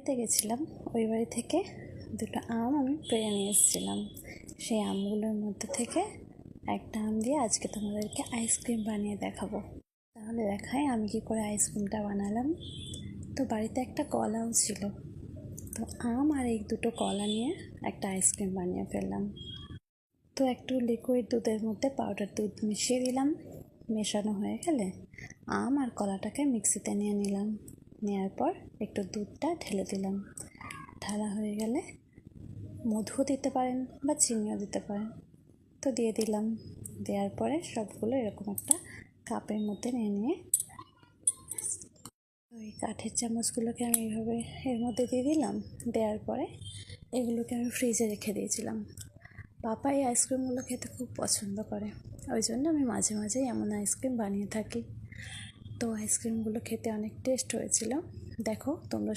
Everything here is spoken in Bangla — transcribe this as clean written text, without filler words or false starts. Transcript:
বাড়িতে গেছিলাম, ওই বাড়ি থেকে দুটো আম আমি পেড়ে নিয়ে এসেছিলাম। সেই আমগুলোর মধ্যে থেকে একটা আম দিয়ে আজকে তোমাদেরকে আইসক্রিম বানিয়ে দেখাবো। তাহলে দেখাই আমি কি করে আইসক্রিমটা বানালাম। তো বাড়িতে একটা কলাও ছিল, তো আম আর এই দুটো কলা নিয়ে একটা আইসক্রিম বানিয়ে ফেললাম। তো একটু লিকুইড দুধের মধ্যে পাউডার দুধ মিশিয়ে দিলাম। মেশানো হয়ে গেলে আম আর কলাটাকে মিক্সিতে নিয়ে নিলাম। নেওয়ার পর একটু দুধটা ঢেলে দিলাম। ঢালা হয়ে গেলে মধু দিতে পারেন বা চিনিও দিতে পারেন, তো দিয়ে দিলাম। দেওয়ার পরে সবগুলো এরকম একটা কাপের মধ্যে নিয়ে ওই কাঠের চামচগুলোকে আমি এইভাবে এর মধ্যে দিয়ে দিলাম। দেওয়ার পরে এগুলোকে আমি ফ্রিজে রেখে দিয়েছিলাম। পাপা এই আইসক্রিমগুলো খেতে খুব পছন্দ করে, ওই জন্য আমি মাঝে মাঝেই এমন আইসক্রিম বানিয়ে থাকি। তো আইসক্রিমগুলো খেতে অনেক টেস্ট হয়েছিল। দেখো তোমরা